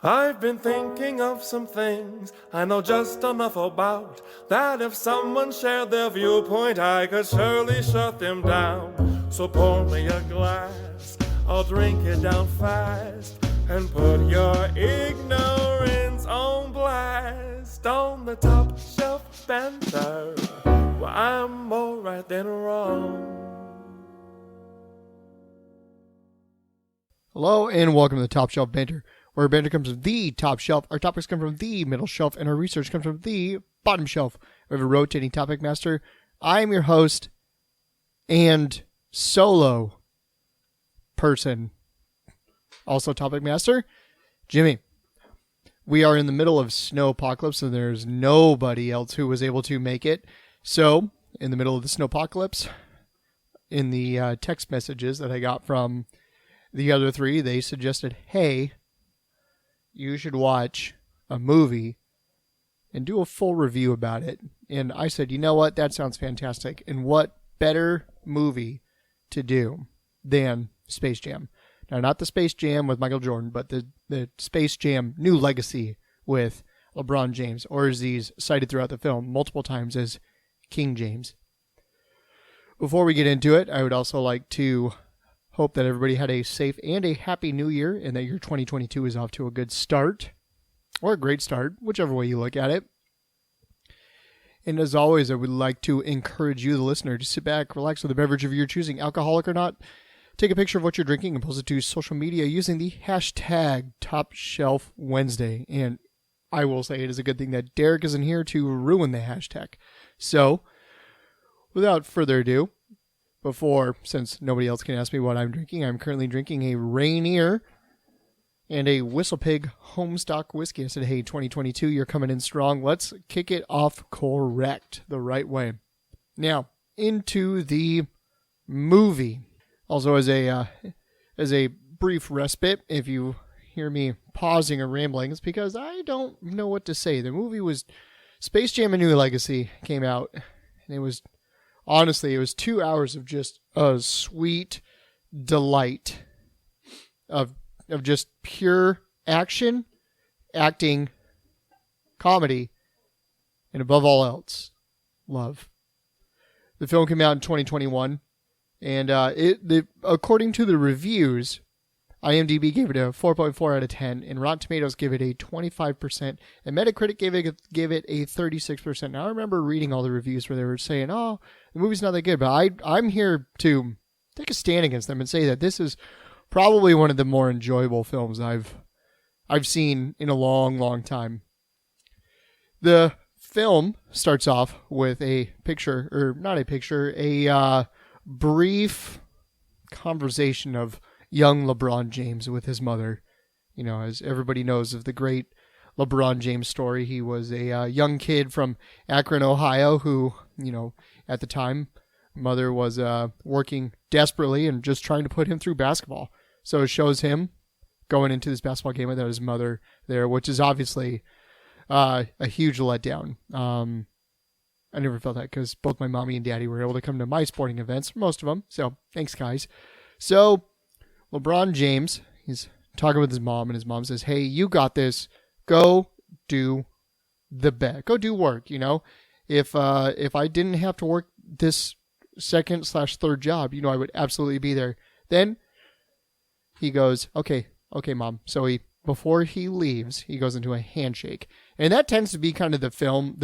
I've been thinking of some things I know just enough about, that if someone shared their viewpoint I could surely shut them down. So pour me a glass, I'll drink it down fast, and put your ignorance on blast. On the top shelf banter, well, I'm more right than wrong. Hello and welcome to the Top Shelf Banter, where banter comes from the top shelf, our topics come from the middle shelf, and our research comes from the bottom shelf. We have a rotating topic master. I am your host and solo person, also topic master, Jimmy. We are in the middle of snow apocalypse, and there's nobody else who was able to make it. So, in the middle of the snow apocalypse, in the text messages that I got from the other three, they suggested, hey, you should watch a movie and do a full review about it. And I said, you know what? That sounds fantastic. And what better movie to do than Space Jam? Now, not the Space Jam with Michael Jordan, but the Space Jam New Legacy with LeBron James, or as he's cited throughout the film multiple times as King James. Before we get into it, I would also like to hope that everybody had a safe and a happy new year, and that your 2022 is off to a good start, or a great start, whichever way you look at it. And as always, I would like to encourage you, the listener, to sit back, relax with a beverage of your choosing, alcoholic or not. Take a picture of what you're drinking and post it to social media using the hashtag TopShelfWednesday. And I will say it is a good thing that Derek isn't here to ruin the hashtag. So, without further ado, since nobody else can ask me what I'm drinking, I'm currently drinking a Rainier and a Whistle Pig Homestock whiskey. I said, hey, 2022, you're coming in strong. Let's kick it off correct, the right way. Now, into the movie. Also, as a brief respite, if you hear me pausing or rambling, it's because I don't know what to say. The movie was Space Jam: A New Legacy came out, and it was 2 hours of just a sweet delight of just pure action, acting, comedy, and above all else, love. The film came out in 2021, and according to the reviews, IMDb gave it a 4.4 out of 10, and Rotten Tomatoes gave it a 25%, and Metacritic gave it a 36%. Now, I remember reading all the reviews where they were saying, oh, the movie's not that good, but I'm here to take a stand against them and say that this is probably one of the more enjoyable films I've seen in a long, long time. The film starts off with a brief conversation of young LeBron James with his mother. You know, as everybody knows of the great LeBron James story, he was a young kid from Akron, Ohio, who, you know, at the time, mother was working desperately and just trying to put him through basketball. So it shows him going into this basketball game without his mother there, which is obviously a huge letdown. I never felt that because both my mommy and daddy were able to come to my sporting events, most of them. So thanks, guys. So LeBron James, he's talking with his mom, and his mom says, hey, you got this. Go do go do work, you know. If I didn't have to work this second/third job, you know, I would absolutely be there. Then he goes, okay, mom. So before he leaves, he goes into a handshake. And that tends to be kind of the film,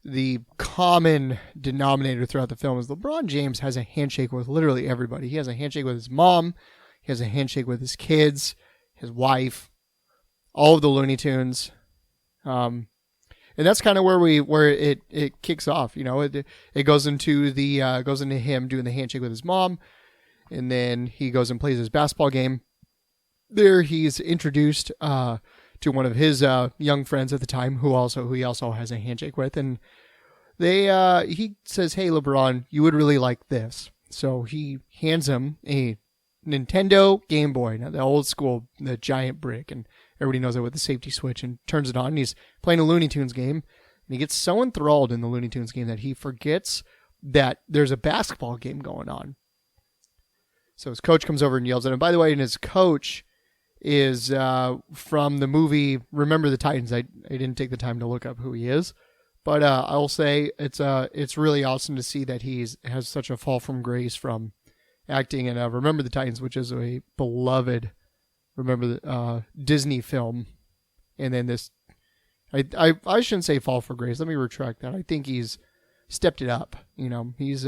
the common denominator throughout the film is LeBron James has a handshake with literally everybody. He has a handshake with his mom. He has a handshake with his kids, his wife, all of the Looney Tunes. And that's kind of where it kicks off. You know, it goes into him doing the handshake with his mom, and then he goes and plays his basketball game. There, he's introduced to one of his young friends at the time, who he also has a handshake with, and he says, "Hey, LeBron, you would really like this." So he hands him a Nintendo Game Boy, now the old school, the giant brick, and everybody knows it with the safety switch, and turns it on. And he's playing a Looney Tunes game, and he gets so enthralled in the Looney Tunes game that he forgets that there's a basketball game going on. So his coach comes over and yells at him. By the way, and his coach is from the movie Remember the Titans. I didn't take the time to look up who he is, but I'll say it's really awesome to see that has such a fall from grace from acting in Remember the Titans, which is a beloved Disney film. And then this, I shouldn't say fall from grace. Let me retract that. I think he's stepped it up. He's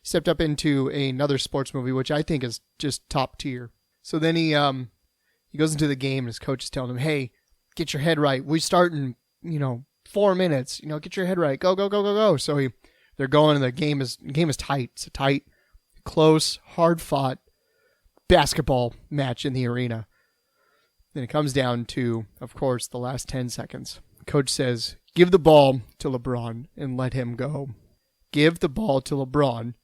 stepped up into another sports movie, which I think is just top tier. So then he goes into the game and his coach is telling him, "Hey, get your head right. We start in 4 minutes. Get your head right. Go, go, go, go, go." So they're going, and the game is tight. It's a tight, close, hard fought basketball match in the arena. Then it comes down to, of course, the last 10 seconds. Coach says, "Give the ball to LeBron and let him go. Give the ball to LeBron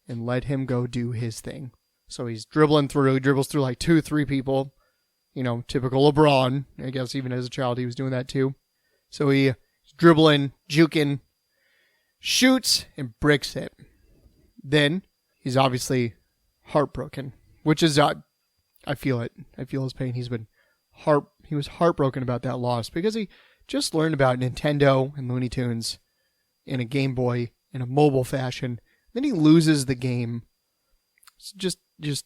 and let him go do his thing." So he's dribbling through. He dribbles through like 2-3 people. Typical LeBron. I guess even as a child he was doing that too. So he's dribbling, juking, shoots, and bricks it. Then he's obviously heartbroken, which is, I feel it. I feel his pain. He was heartbroken about that loss because he just learned about Nintendo and Looney Tunes in a Game Boy in a mobile fashion. Then he loses the game. It's just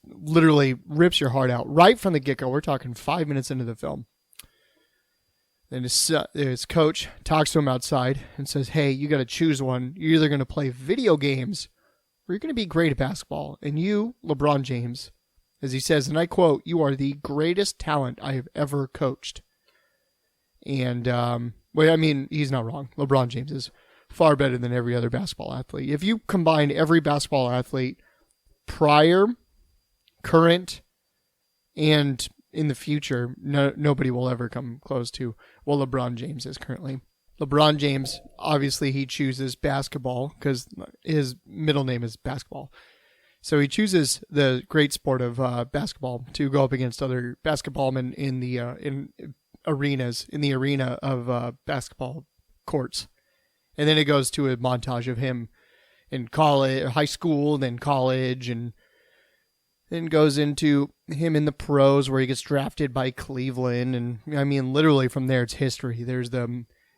literally rips your heart out right from the get-go. We're talking 5 minutes into the film. Then his coach talks to him outside and says, "Hey, you got to choose one. You're either going to play video games or you're going to be great at basketball. And you, LeBron James," as he says, and I quote, "you are the greatest talent I have ever coached." And, he's not wrong. LeBron James is far better than every other basketball athlete. If you combine every basketball athlete prior, current, and in the future, nobody will ever come close to what LeBron James is currently. LeBron James, obviously, he chooses basketball because his middle name is basketball. So he chooses the great sport of basketball to go up against other basketballmen in the arena of basketball courts. And then it goes to a montage of him in college, high school, then college, and then goes into him in the pros where he gets drafted by Cleveland. And literally from there, it's history. There's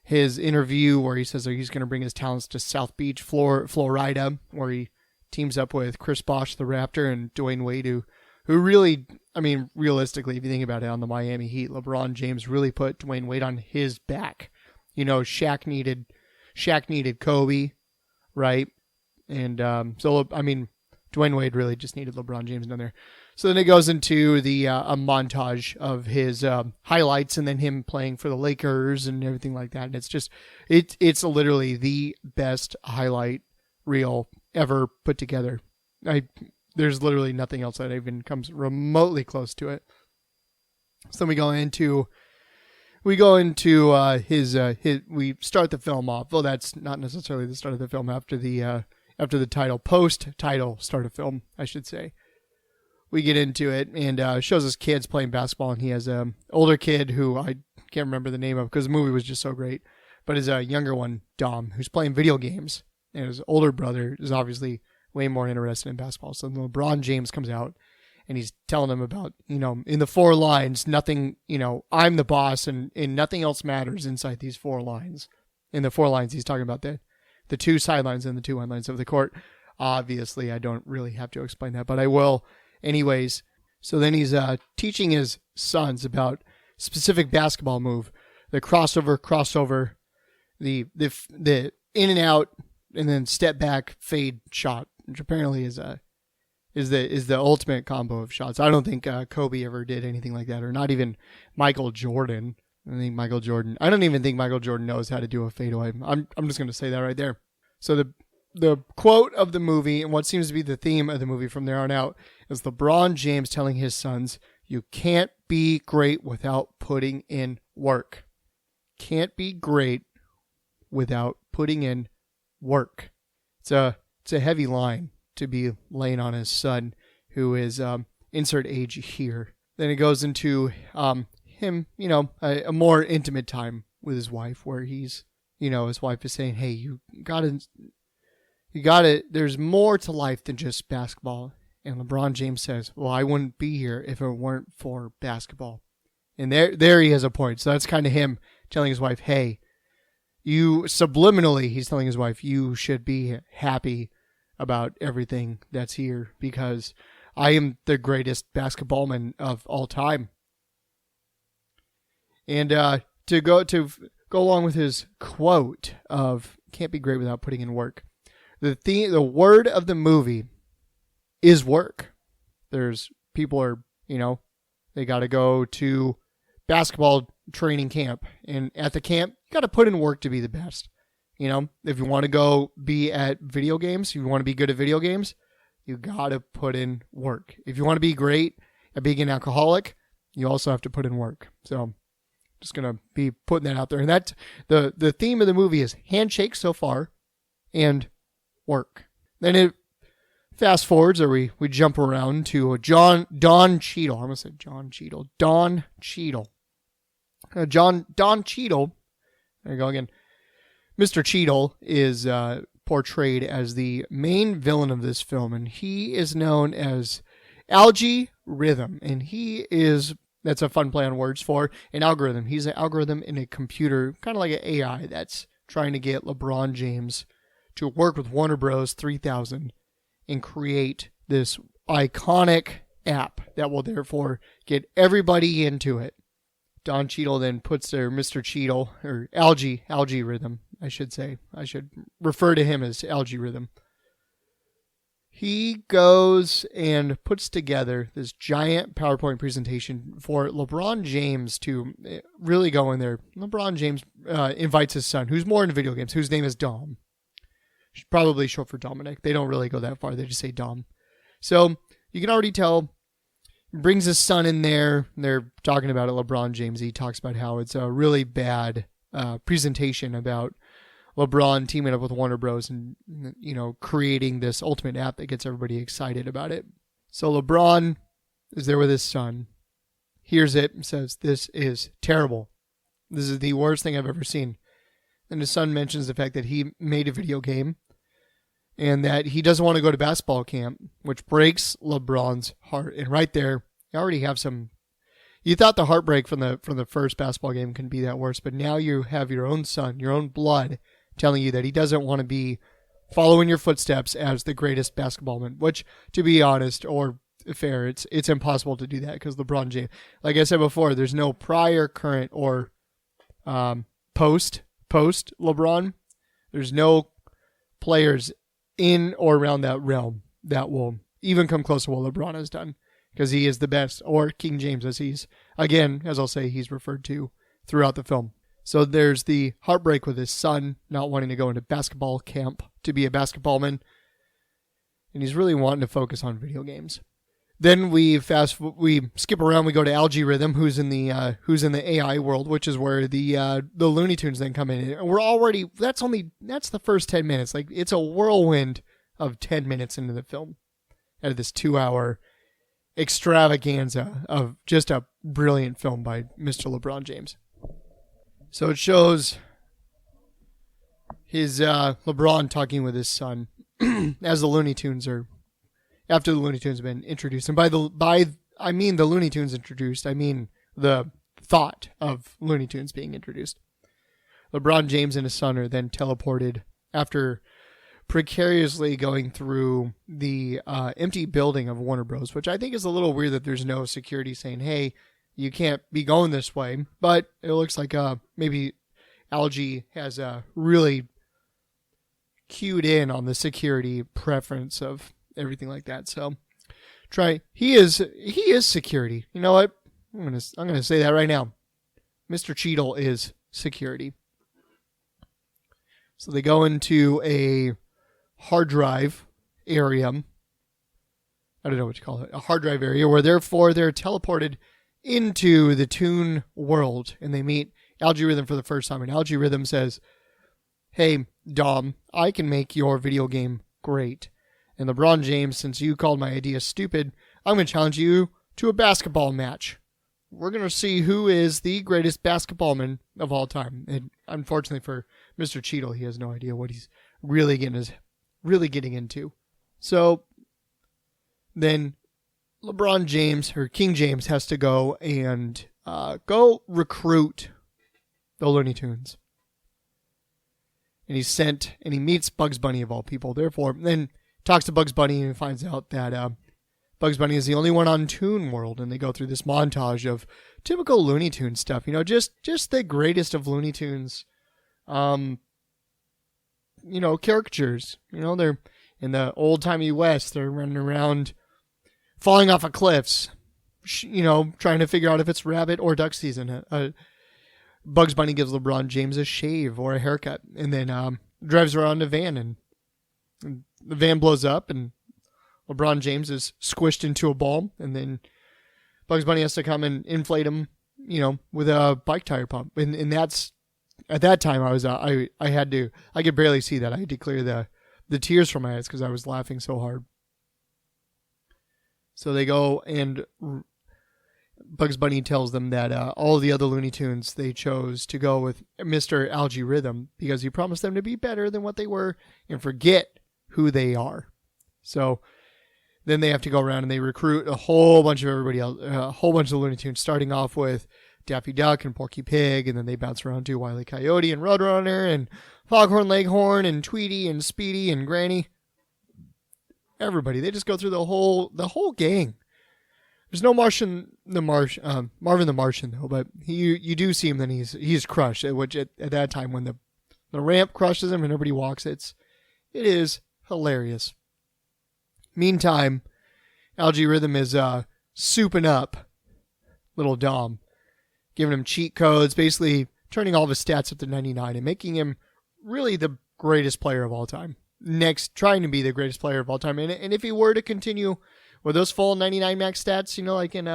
his interview where he says that he's going to bring his talents to South Beach, Florida, where he teams up with Chris Bosh, the Raptor, and Dwayne Wade, who really, realistically, if you think about it, on the Miami Heat, LeBron James really put Dwayne Wade on his back. Shaq needed Kobe, right? And Dwayne Wade really just needed LeBron James down there. So then it goes into the a montage of his highlights and then him playing for the Lakers and everything like that. And it's just, it's literally the best highlight reel ever put together. There's literally nothing else that even comes remotely close to it. So then we go into his we start the film off. Well, that's not necessarily the start of the film. After the title, post-title start of film, I should say. We get into it and shows us kids playing basketball, and he has an older kid who I can't remember the name of because the movie was just so great, but his younger one, Dom, who's playing video games, and his older brother is obviously way more interested in basketball. So LeBron James comes out, and he's telling him about, in the 4 lines, nothing, I'm the boss, and nothing else matters inside these 4 lines. In the 4 lines, he's talking about the 2 sidelines and the 2 lines of the court. Obviously, I don't really have to explain that, but I will anyways. So then he's teaching his sons about specific basketball move, the crossover, the in and out, and then step back fade shot, which apparently is the ultimate combo of shots. I don't think Kobe ever did anything like that, or not even Michael Jordan. I don't even think Michael Jordan knows how to do a fadeaway. I'm just going to say that right there. So the quote of the movie, and what seems to be the theme of the movie from there on out, is LeBron James telling his sons, "You can't be great without putting in work. Can't be great without putting in work." It's a heavy line to be laying on his son, who is insert age here. Then it goes into him, a more intimate time with his wife, where he's, his wife is saying, "Hey, you gotta, there's more to life than just basketball." And LeBron James says, well, I wouldn't be here if it weren't for basketball. And there he has a point. So that's kind of him telling his wife, hey, subliminally, he's telling his wife, you should be happy about everything that's here because I am the greatest basketballman of all time. And to go along with his quote of can't be great without putting in work. The word of the movie is work. There's people are, they got to go to basketball training camp, and at the camp, you got to put in work to be the best. If you want to go be at video games, if you want to be good at video games, you got to put in work. If you want to be great at being an alcoholic, you also have to put in work. So just going to be putting that out there. And that's the theme of the movie is handshake so far and work. Then it fast forwards, or we jump around to Don Cheadle. I almost said John Cheadle. Don Cheadle. Don Cheadle. There you go again. Mr. Cheadle is portrayed as the main villain of this film, and he is known as Algae Rhythm, and that's a fun play on words for an algorithm. He's an algorithm in a computer, kind of like an AI, that's trying to get LeBron James to work with Warner Bros. 3000 and create this iconic app that will therefore get everybody into it. Don Cheadle then puts their Mr. Cheadle, or Algae Rhythm, I should say. I should refer to him as Algae Rhythm. He goes and puts together this giant PowerPoint presentation for LeBron James to really go in there. LeBron James invites his son, who's more into video games, whose name is Dom. Probably short for Dominic. They don't really go that far. They just say Dom. So you can already tell. Brings his son in there. They're talking about it. LeBron James. He talks about how it's a really bad presentation about LeBron teaming up with Warner Bros. And creating this ultimate app that gets everybody excited about it. So LeBron is there with his son, hears it, and says, "This is terrible. This is the worst thing I've ever seen." And his son mentions the fact that he made a video game and that he doesn't want to go to basketball camp, which breaks LeBron's heart. And right there, you already have some. You thought the heartbreak from the first basketball game couldn't be that worse, but now you have your own son, your own blood, telling you that he doesn't want to be following your footsteps as the greatest basketballman. Which, to be honest or fair, it's impossible to do that because LeBron James, like I said before, there's no prior, current, or post LeBron. There's no players in or around that realm that will even come close to what LeBron has done because he is the best, or King James as I'll say, he's referred to throughout the film. So there's the heartbreak with his son not wanting to go into basketball camp to be a basketballman, and he's really wanting to focus on video games. Then we skip around. We go to Algae Rhythm, who's in the AI world, which is where the Looney Tunes then come in. And we're already that's the first 10 minutes. Like it's a whirlwind of 10 minutes into the film, out of this 2-hour extravaganza of just a brilliant film by Mr. LeBron James. So it shows his LeBron talking with his son as the Looney Tunes are. After the Looney Tunes have been introduced. And by I mean the Looney Tunes introduced, I mean the thought of Looney Tunes being introduced. LeBron James and his son are then teleported after precariously going through the empty building of Warner Bros., which I think is a little weird that there's no security saying, hey, you can't be going this way. But it looks like maybe Algae has really cued in on the security preference of everything like that. So he is security. You know what? I'm gonna say that right now. Mr. Cheadle is security. So they go into a hard drive area. I don't know what you call it. A hard drive area where therefore they're teleported into the Toon world and they meet Algae Rhythm for the first time. And Algae Rhythm says, "Hey, Dom, I can make your video game great. And LeBron James, since you called my idea stupid, I'm going to challenge you to a basketball match. We're going to see who is the greatest basketballman of all time." And unfortunately for Mr. Cheadle, he has no idea what he's really getting into. So then LeBron James, or King James, has to go and go recruit the Looney Tunes. And he's sent, and he meets Bugs Bunny of all people. Therefore, then talks to Bugs Bunny and finds out that Bugs Bunny is the only one on Toon World. And they go through this montage of typical Looney Tunes stuff. Just the greatest of Looney Tunes, caricatures. They're in the old-timey West. They're running around, falling off of cliffs, trying to figure out if it's rabbit or duck season. Bugs Bunny gives LeBron James a shave or a haircut, and then drives around a van, and the van blows up, and LeBron James is squished into a ball, and then Bugs Bunny has to come and inflate him, with a bike tire pump. And that's, at that time, I could barely see that. I had to clear the tears from my eyes because I was laughing so hard. So they go, and Bugs Bunny tells them that all the other Looney Tunes, they chose to go with Mr. Algae Rhythm because he promised them to be better than what they were and forget who they are. So then they have to go around and they recruit a whole bunch of everybody else, a whole bunch of Looney Tunes, starting off with Daffy Duck and Porky Pig, and then they bounce around to Wile E. Coyote and Roadrunner and Foghorn Leghorn and Tweety and Speedy and Granny. Everybody. They just go through the whole gang. There's no Marvin the Martian though, but you do see him. Then he's crushed. Which at that time when the ramp crushes him and everybody walks, it is hilarious. Meantime, Algae Rhythm is souping up little Dom, giving him cheat codes, basically turning all of his stats up to 99 and making him really the greatest player of all time. Trying to be the greatest player of all time. And if he were to continue with those full 99 max stats, like in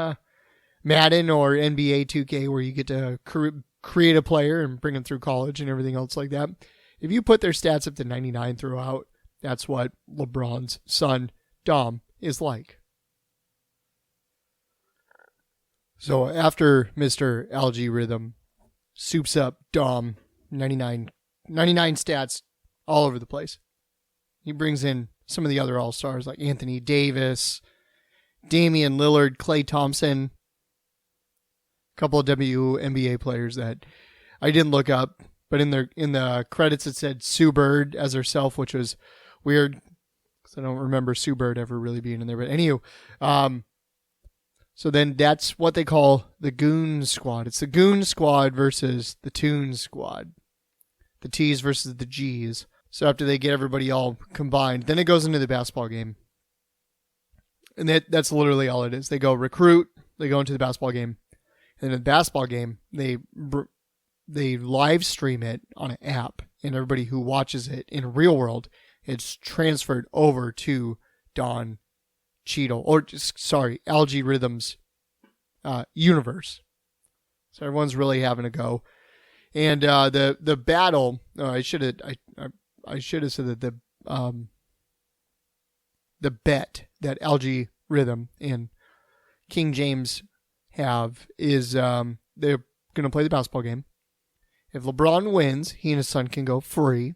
Madden or NBA 2K, where you get to create a player and bring him through college and everything else like that. If you put their stats up to 99 throughout, that's what LeBron's son, Dom, is like. So after Mr. Algae Rhythm soups up Dom, 99 stats all over the place, he brings in some of the other all-stars like Anthony Davis, Damian Lillard, Klay Thompson, a couple of WNBA players that I didn't look up, but in the credits it said Sue Bird as herself, which was weird because I don't remember Sue Bird ever really being in there. But anywho, so then that's what they call the Goon Squad. It's the Goon Squad versus the Toon Squad. The T's versus the G's. So after they get everybody all combined, then it goes into the basketball game. And that's literally all it is. They go recruit, they go into the basketball game. And in the basketball game, they live stream it on an app. And everybody who watches it in real world, it's transferred over to Don Cheadle, Algae Rhythm's universe. So everyone's really having a go. And the battle, I should have said that the bet that Algae Rhythm and King James have is they're going to play the basketball game. If LeBron wins, he and his son can go free.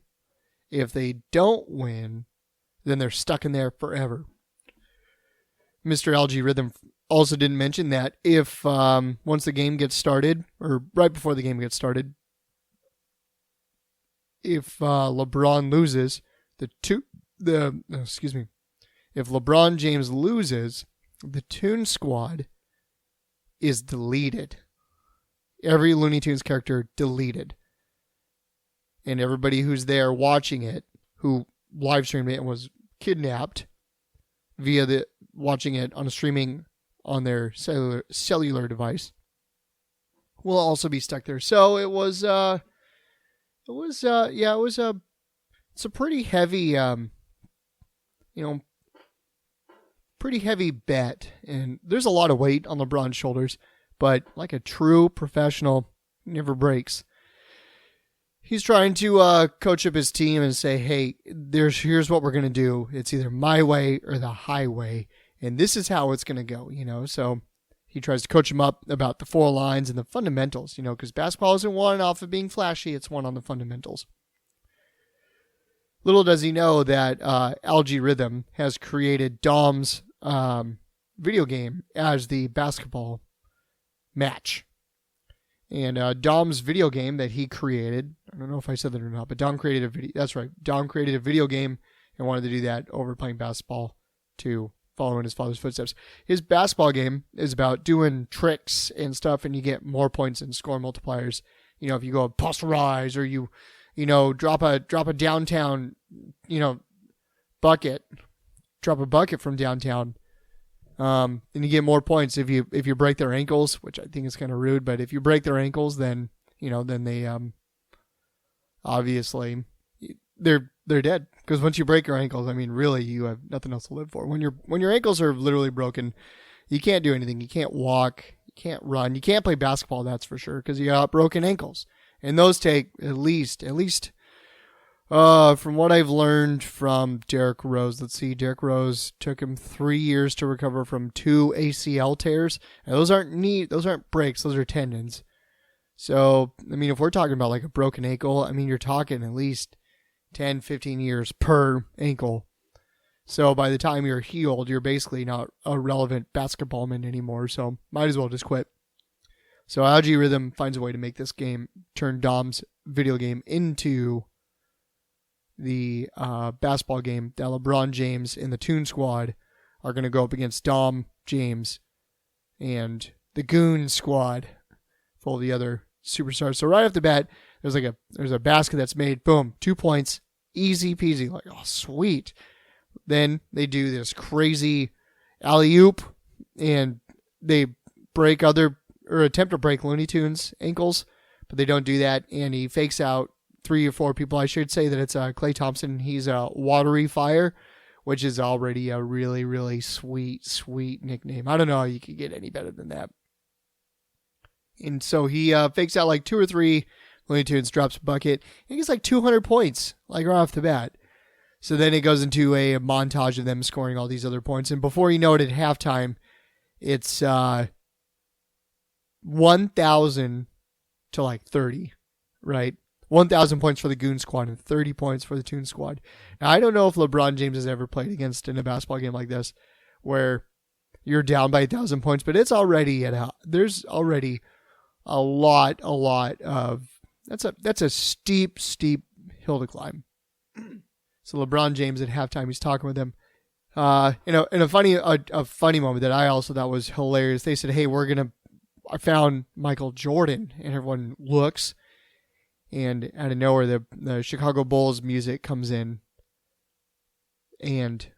If they don't win, then they're stuck in there forever. Mr. Algae Rhythm also didn't mention that if once the game gets started, or right before the game gets started, if LeBron loses, if LeBron James loses, the Toon Squad is deleted. Every Looney Tunes character deleted. And everybody who's there watching it, who live streamed it and was kidnapped via watching it on streaming on their cellular device, will also be stuck there. So it's a pretty heavy, pretty heavy bet. And there's a lot of weight on LeBron's shoulders, but like a true professional, he never breaks. He's trying to coach up his team and say, hey, here's what we're going to do. It's either my way or the highway. And this is how it's going to go, So he tries to coach him up about the 4 lines and the fundamentals, because basketball isn't won off of being flashy. It's won on the fundamentals. Little does he know that Algae Rhythm has created Dom's video game as the basketball match. And Dom's video game that he created, I don't know if I said that or not, but Dom created a video. That's right. Dom created a video game and wanted to do that over playing basketball to follow in his father's footsteps. His basketball game is about doing tricks and stuff, and you get more points and score multipliers. You know, if you go posterize or you drop a downtown, bucket, drop a bucket from downtown. And you get more points if you break their ankles, which I think is kind of rude. But if you break their ankles, then they obviously they're dead, because once you break your ankles, I mean, really, you have nothing else to live for. When your ankles are literally broken, you can't do anything. You can't walk, you can't run, you can't play basketball. That's for sure, because you got broken ankles, and those take at least. From what I've learned from Derrick Rose, Derrick Rose took him 3 years to recover from 2 ACL tears. And those aren't breaks, those are tendons. So, I mean, if we're talking about like a broken ankle, I mean, you're talking at least 10, 15 years per ankle. So by the time you're healed, you're basically not a relevant basketballman anymore. So might as well just quit. So Algae Rhythm finds a way to make this game turn Dom's video game into the basketball game that LeBron James and the Toon Squad are going to go up against Dom James and the Goon Squad, full of the other superstars. So right off the bat, there's a basket that's made. Boom, 2 points, easy peasy. Like, oh, sweet. Then they do this crazy alley-oop, and they attempt to break Looney Tunes ankles, but they don't do that, and he fakes out 3 or 4 people. I should say that it's Klay Thompson. He's a Watery Fire, which is already a really, really sweet nickname. I don't know how you could get any better than that. And so he fakes out like 2 or 3 Looney Tunes, drops a bucket, and he gets like 200 points, like right off the bat. So then it goes into a montage of them scoring all these other points. And before you know it, at halftime, it's 1,000 to like 30, right? 1,000 points for the Goon Squad and 30 points for the Toon Squad. Now, I don't know if LeBron James has ever played against in a basketball game like this, where you're down by 1,000 points, but it's already there's already a lot of that's a steep hill to climb. So LeBron James at halftime, he's talking with them. In a funny moment that I also thought was hilarious. They said, "Hey, I found Michael Jordan," and everyone looks. And out of nowhere, the Chicago Bulls music comes in, and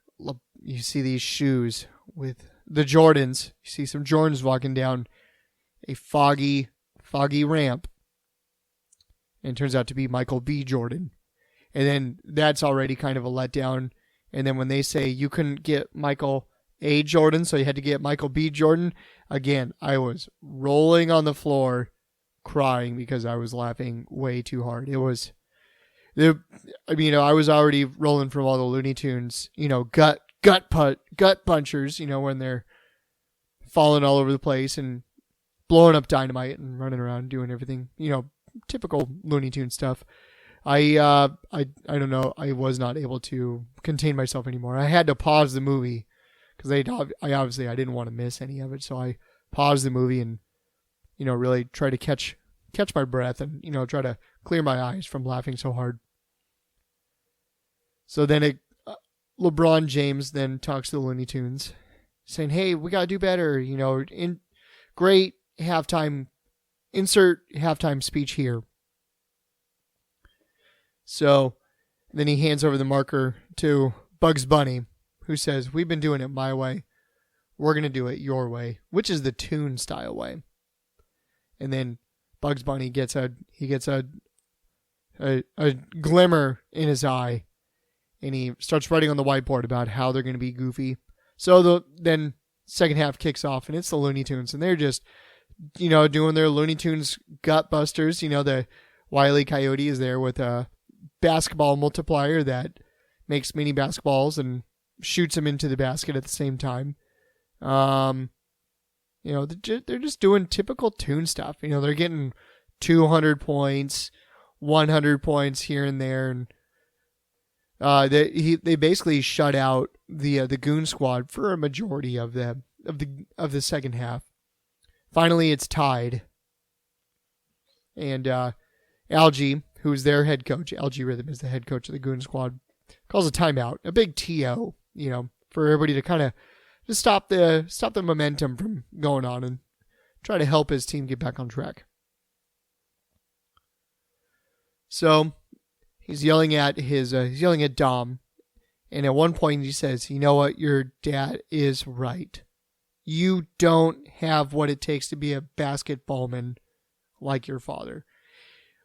you see these shoes with the Jordans. You see some Jordans walking down a foggy ramp, and it turns out to be Michael B. Jordan. And then that's already kind of a letdown. And then when they say you couldn't get Michael A. Jordan, so you had to get Michael B. Jordan, again, I was rolling on the floor, crying because I was laughing way too hard. I was already rolling from all the Looney Tunes, gut punchers, when they're falling all over the place and blowing up dynamite and running around doing everything, typical Looney Tune stuff. I don't know. I was not able to contain myself anymore. I had to pause the movie because I didn't want to miss any of it. So I paused the movie and really try to catch my breath and, try to clear my eyes from laughing so hard. So then LeBron James then talks to the Looney Tunes saying, "Hey, we got to do better. In great halftime, insert halftime speech here." So then he hands over the marker to Bugs Bunny, who says, "We've been doing it my way. We're going to do it your way," which is the Toon style way. And then Bugs Bunny gets a glimmer in his eye, and he starts writing on the whiteboard about how they're going to be goofy. So then second half kicks off, and it's the Looney Tunes, and they're just, doing their Looney Tunes gut busters. The Wile E. Coyote is there with a basketball multiplier that makes mini basketballs and shoots them into the basket at the same time. They're just doing typical Toon stuff. They're getting 200 points, 100 points here and there. And They basically shut out the Goon Squad for a majority of the second half. Finally, it's tied, and Algie, who's their head coach, Algie Rhythm is the head coach of the Goon Squad, calls a timeout, a big TO, for everybody to kind of just stop the momentum from going on and try to help his team get back on track. So he's yelling at Dom, and at one point he says, "You know what? Your dad is right. You don't have what it takes to be a basketballman like your father."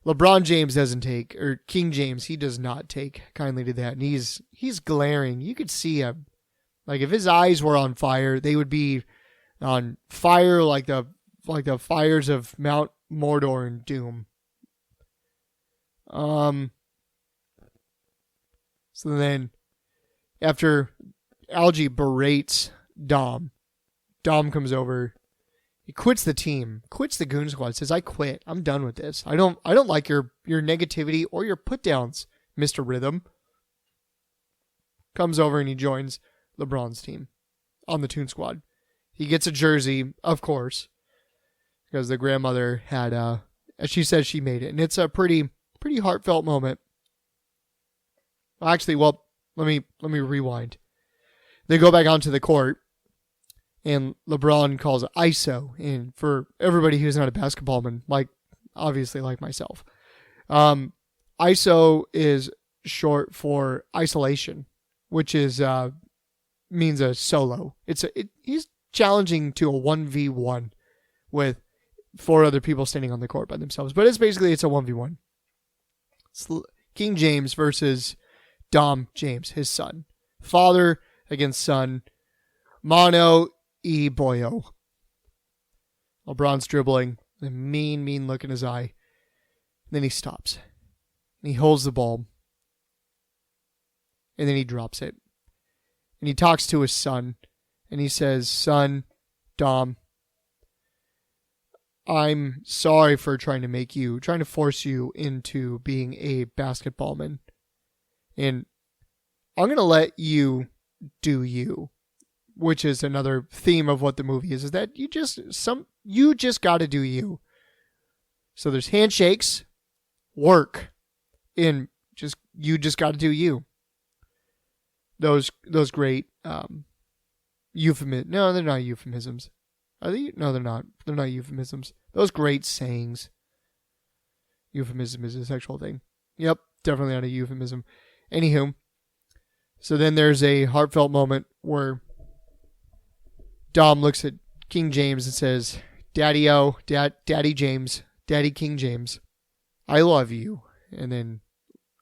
LeBron James doesn't take, or King James, he does not take kindly to that, and he's glaring. You could see him, like if his eyes were on fire, they would be on fire like the fires of Mount Mordor and Doom. So then, after Algie berates Dom comes over. He quits the team, quits the Goon Squad, says, "I quit. I'm done with this. I don't like your negativity or your put downs, Mr. Rhythm." Comes over and he joins LeBron's team on the Toon Squad. He gets a jersey, of course, because the grandmother had, as she says, she made it, and it's a pretty heartfelt moment. Actually, well, let me rewind. They go back onto the court. And LeBron calls it ISO. And for everybody who's not a basketballman, obviously like myself, ISO is short for isolation, which is means a solo. He's challenging to a 1v1 with 4 other people standing on the court by themselves. But it's a 1v1. It's King James versus Dom James, his son. Father against son. Mono E boyo. LeBron's dribbling, a mean look in his eye. And then he stops. And he holds the ball. And then he drops it. And he talks to his son. And he says, "Son, Dom, I'm sorry for trying to force you into being a basketballman. And I'm going to let you do you." Which is another theme of what the movie is that you just got to do you. So there's handshakes, work, and you just got to do you. Those great euphemisms. No, they're not euphemisms. Are they? No, they're not. They're not euphemisms. Those great sayings. Euphemism is a sexual thing. Yep, definitely not a euphemism. Anywho, so then there's a heartfelt moment where Dom looks at King James and says, "Daddy James, Daddy King James, I love you." And then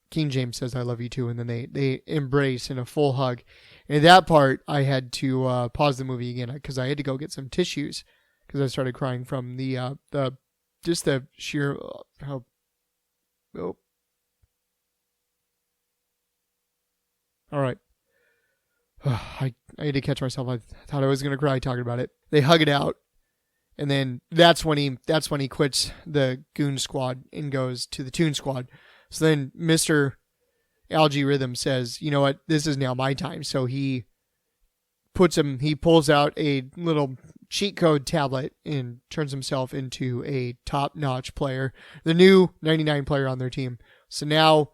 King James says, "I love you too." And then they embrace in a full hug. And at that part, I had to pause the movie again because I had to go get some tissues because I started crying from the sheer how. Oh. All right. I had to catch myself. I thought I was going to cry talking about it. They hug it out. And then that's when he quits the Goon Squad and goes to the Toon Squad. So then Mr. Algie Rhythm says, "You know what? This is now my time." So he pulls out a little cheat code tablet and turns himself into a top-notch player, the new 99 player on their team. So now,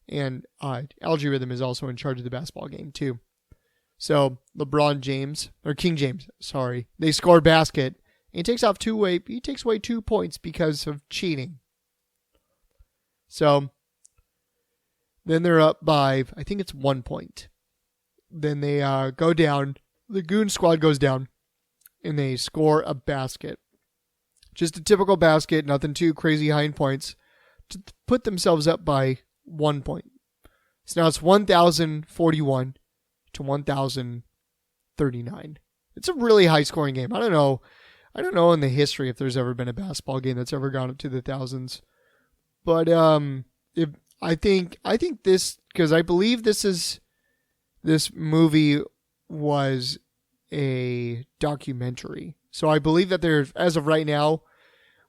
and Algie Rhythm is also in charge of the basketball game too. So King James, they score a basket. And he takes away 2 points because of cheating. So then they're up by, I think it's 1 point. Then they go down. The Goon Squad goes down, and they score a basket. Just a typical basket, nothing too crazy high in points, to put themselves up by 1 point. So now it's 1,041 to 1,039. It's a really high scoring game. I don't know in the history if there's ever been a basketball game that's ever gone up to the thousands. But I think this, because I believe this movie was a documentary. So I believe that there's, as of right now,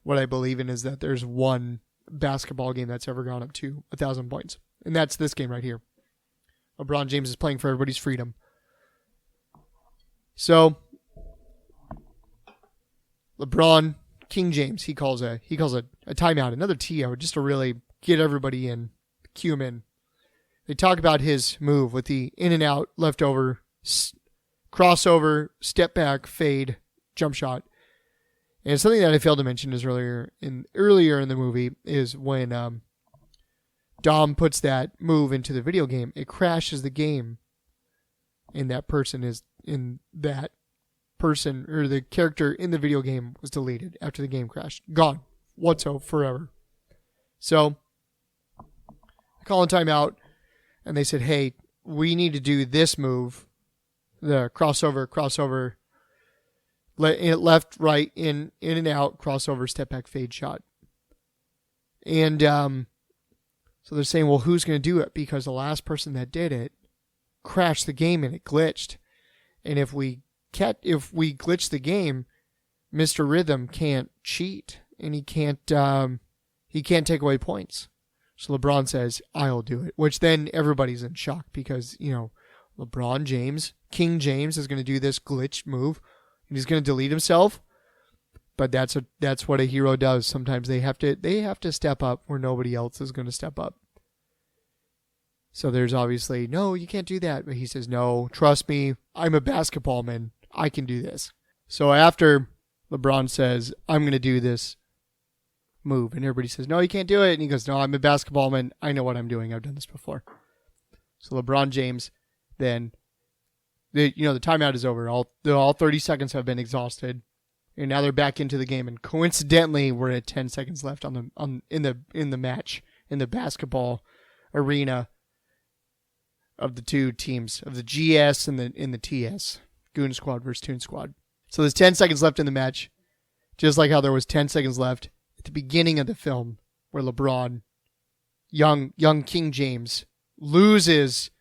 what I believe in is that there's one basketball game that's ever gone up to 1,000 points. And that's this game right here. LeBron James is playing for everybody's freedom. So LeBron, King James, he calls a timeout, another TO, just to really get everybody in, cue him in. They talk about his move with the in and out, leftover, crossover, step back, fade, jump shot. And something that I failed to mention is earlier in the movie is when Dom puts that move into the video game, it crashes the game, and the character in the video game was deleted after the game crashed. Gone. Whatso, forever. So, I call in timeout, and they said, hey, we need to do this move, the crossover, left, right, in and out, crossover, step back, fade shot. And so they're saying, well, who's going to do it? Because the last person that did it crashed the game and it glitched. And if we glitch the game, Mr. Rhythm can't cheat and he can't take away points. So LeBron says, I'll do it, which then everybody's in shock because, LeBron James, King James is going to do this glitch move and he's going to delete himself. But that's what a hero does. Sometimes they have to step up where nobody else is going to step up. So there's obviously, no, you can't do that. But he says, no, trust me, I'm a basketball man. I can do this. So after LeBron says, I'm going to do this move, and everybody says, no, you can't do it. And he goes, no, I'm a basketball man. I know what I'm doing. I've done this before. So LeBron James, then, the timeout is over. All 30 seconds have been exhausted. And now they're back into the game. And coincidentally, we're at 10 seconds left in the match, in the basketball arena of the two teams, of the GS and the TS, Goon Squad versus Toon Squad. So there's 10 seconds left in the match, just like how there was 10 seconds left at the beginning of the film, where LeBron, young King James, loses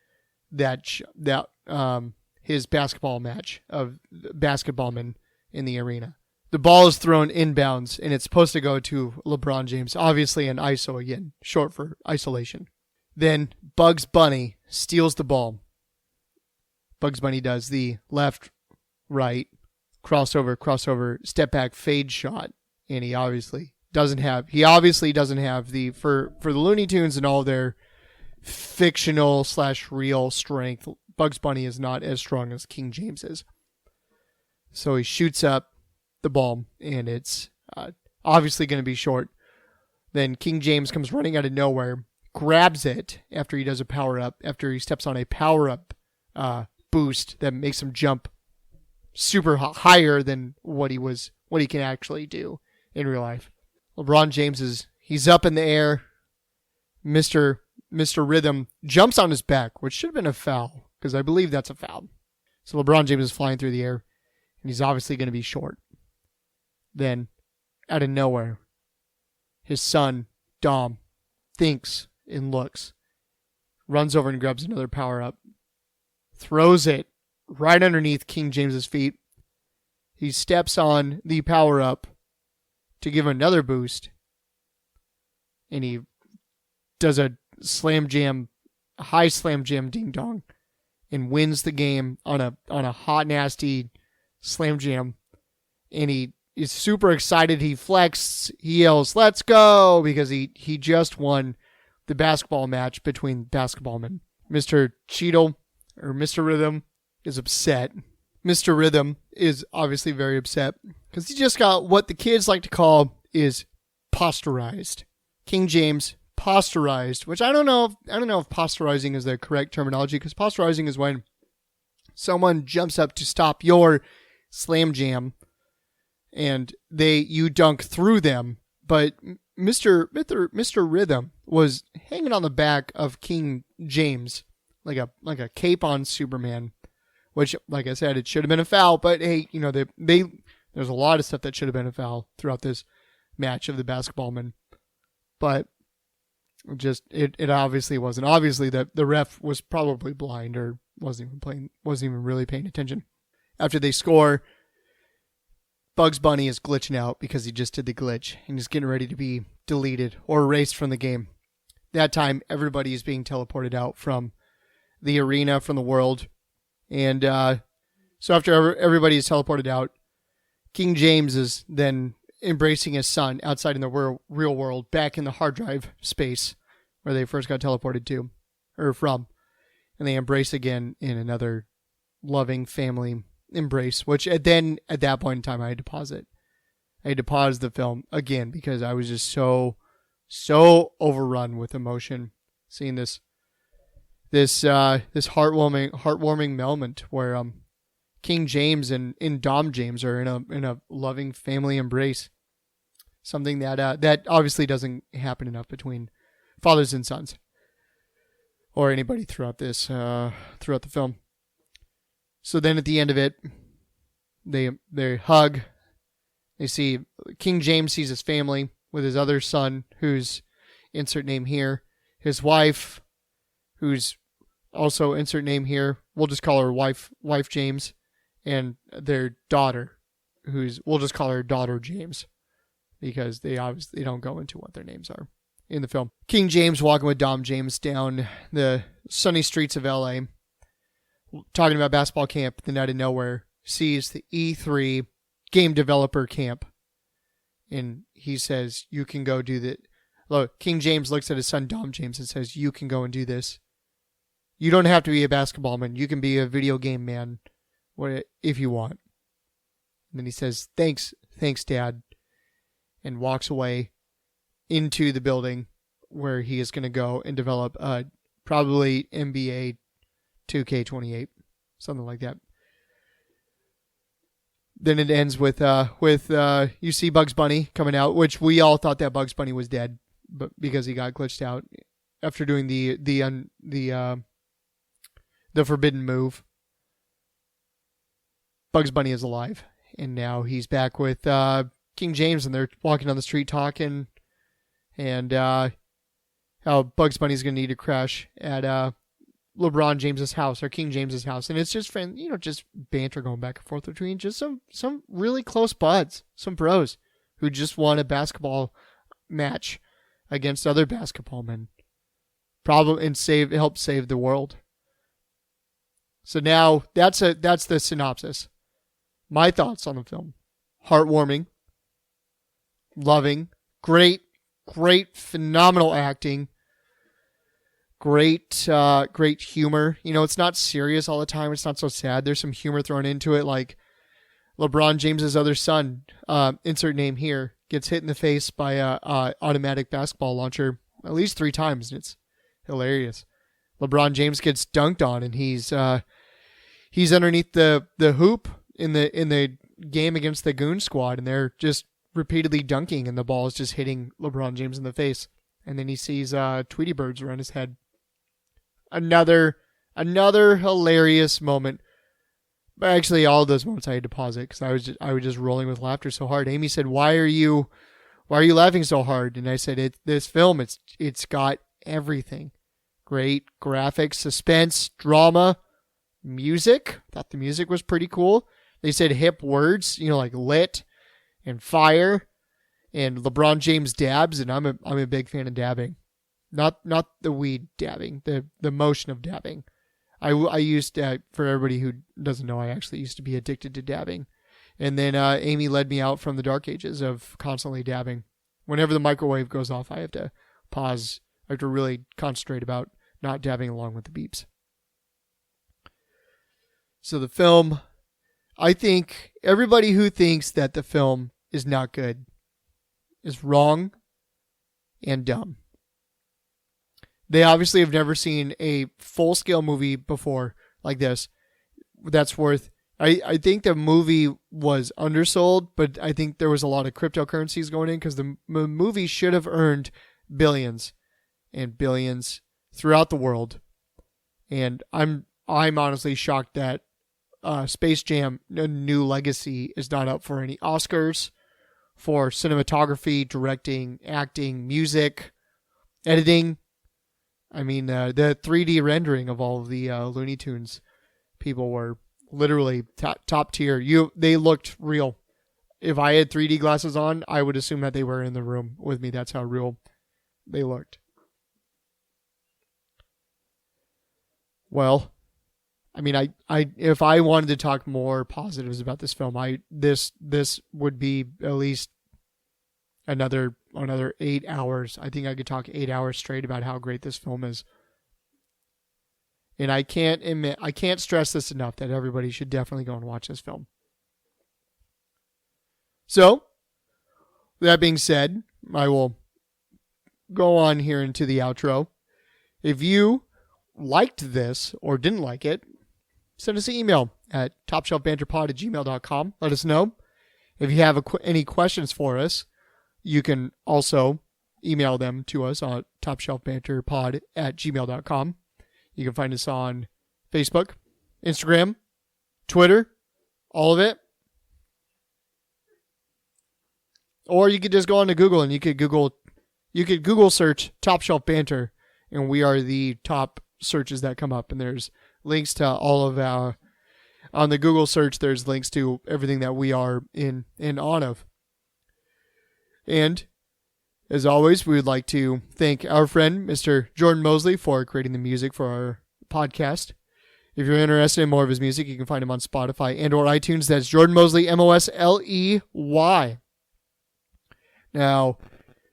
his basketball match of basketballmen in the arena. The ball is thrown inbounds, and it's supposed to go to LeBron James, obviously an ISO again, short for isolation. Then Bugs Bunny steals the ball. Bugs Bunny does the left, right, crossover, step back, fade shot, and he obviously doesn't have the for the Looney Tunes and all their fictional / real strength. Bugs Bunny is not as strong as King James is. So he shoots up the ball, and it's obviously going to be short. Then King James comes running out of nowhere, grabs it after he does a power-up, after he steps on a power-up boost that makes him jump super higher than what he can actually do in real life. LeBron James he's up in the air. Mr. Rhythm jumps on his back, which should have been a foul, because I believe that's a foul. So LeBron James is flying through the air, and he's obviously going to be short. Then, out of nowhere, his son, Dom, thinks and looks, runs over and grabs another power-up, throws it right underneath King James's feet. He steps on the power-up to give him another boost, and he does a high slam jam ding dong, and wins the game on a hot nasty slam jam. And he is super excited. He flexes, he yells, "Let's go!" because he just won the basketball match between basketballmen. Mr. Cheadle, or Mr. Rhythm, is upset. Mr. Rhythm is obviously very upset because he just got what the kids like to call is posterized. King James posterized, which I don't know if posterizing is the correct terminology, because posterizing is when someone jumps up to stop your slam jam and you dunk through them, but Mr. Rhythm was hanging on the back of King James like a cape on Superman, which, like I said, it should have been a foul, but hey, there's a lot of stuff that should have been a foul throughout this match of the basketballmen, but it obviously wasn't. Obviously the ref was probably blind or wasn't even really paying attention. After they score, Bugs Bunny is glitching out because he just did the glitch and he's getting ready to be deleted or erased from the game. That time, everybody is being teleported out from the arena from the world. And so after everybody is teleported out, King James is then embracing his son outside in the real world, back in the hard drive space where they first got teleported to, or from. And they embrace again in another loving family embrace, which at that point in time, I had to pause it. I had to pause the film again because I was just so overrun with emotion seeing this heartwarming moment where King James and Dom James are in a loving family embrace. Something that obviously doesn't happen enough between fathers and sons, or anybody throughout the film. So then at the end of it, they hug. They see King James sees his family with his other son, who's insert name here, his wife, who's also insert name here. We'll just call her wife James, and their daughter, we'll just call her daughter James, because they obviously don't go into what their names are in the film. King James walking with Dom James down the sunny streets of LA, talking about basketball camp. Then out of nowhere, sees the E3 game developer camp, and he says, "You can go do that." Look, King James looks at his son Dom James and says, "You can go and do this. You don't have to be a basketball man. You can be a video game man, if you want." And then he says, "Thanks, Dad," and walks away into the building where he is going to go and develop probably NBA 2K28, something like that. Then it ends with you see Bugs Bunny coming out, which we all thought that Bugs Bunny was dead, but because he got glitched out after doing the forbidden move. Bugs Bunny is alive, and now he's back with King James, and they're walking on the street talking, and how Bugs Bunny's going to need to crash at LeBron James's house, or King James's house. And it's just just banter going back and forth between just some really close buds, some bros who just won a basketball match against other basketball men, and help save the world. So now that's the synopsis. My thoughts on the film: heartwarming, loving, great, phenomenal acting. Great humor. It's not serious all the time. It's not so sad. There's some humor thrown into it, like LeBron James's other son, insert name here, gets hit in the face by a automatic basketball launcher at least 3 times, and it's hilarious. LeBron James gets dunked on, and he's underneath the hoop in the game against the Goon Squad, and they're just repeatedly dunking, and the ball is just hitting LeBron James in the face. And then he sees Tweety birds around his head. Another hilarious moment. But actually, all of those moments I had to pause it because I was just rolling with laughter so hard. Amy said, "Why are you laughing so hard?" And I said, "This film, it's got everything. Great graphics, suspense, drama, music. I thought the music was pretty cool. They said hip words, like lit and fire." And LeBron James dabs, and I'm a big fan of dabbing, not the weed dabbing, the motion of dabbing. I used to, for everybody who doesn't know, I actually used to be addicted to dabbing, and then Amy led me out from the dark ages of constantly dabbing. Whenever the microwave goes off, I have to pause. I have to really concentrate about not dabbing along with the beeps. So the film, I think everybody who thinks that the film is not good is wrong and dumb. They obviously have never seen a full-scale movie before like this. That's worth... I think the movie was undersold, but I think there was a lot of cryptocurrencies going in because the movie should have earned billions and billions throughout the world. And I'm honestly shocked that Space Jam: A New Legacy is not up for any Oscars for cinematography, directing, acting, music, editing. I mean, the 3D rendering of all of the Looney Tunes people were literally top tier. They looked real. If I had 3D glasses on, I would assume that they were in the room with me. That's how real they looked. Well, I mean, I if I wanted to talk more positives about this film, this would be at least another 8 hours. I think I could talk 8 hours straight about how great this film is. And I can't stress this enough that everybody should definitely go and watch this film. So, that being said, I will go on here into the outro. If you liked this or didn't like it, send us an email at topshelfbanterpod@gmail.com. Let us know. If you have any questions for us, you can also email them to us on topshelfbanterpod@gmail.com. You can find us on Facebook, Instagram, Twitter, all of it. Or you could just go on to Google and you could Google search Top Shelf Banter, and we are the top searches that come up. And there's links to all of our, on the Google search, there's links to everything that we are in on of. And as always, we would like to thank our friend, Mr. Jordan Mosley, for creating the music for our podcast. If you're interested in more of his music, you can find him on Spotify and or iTunes. That's Jordan Mosley, Mosley. Now,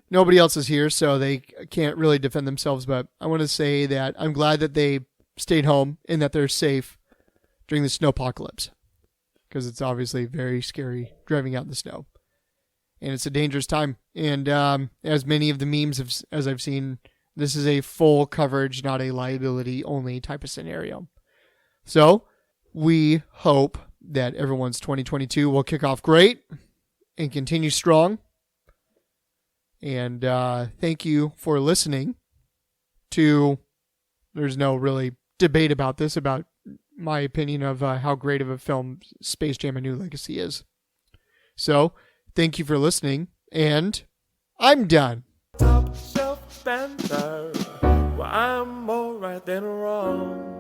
nobody else is here, so they can't really defend themselves, but I want to say that I'm glad that they stayed home and that they're safe during the snowpocalypse, because it's obviously very scary driving out in the snow. And it's a dangerous time. And as many of the memes as I've seen, this is a full coverage, not a liability only type of scenario. So we hope that everyone's 2022 will kick off great and continue strong. And thank you for listening to, there's no really debate about this, about my opinion of how great of a film Space Jam: A New Legacy is. So, thank you for listening, and I'm done. Top shelf banter, well, I'm more right than wrong.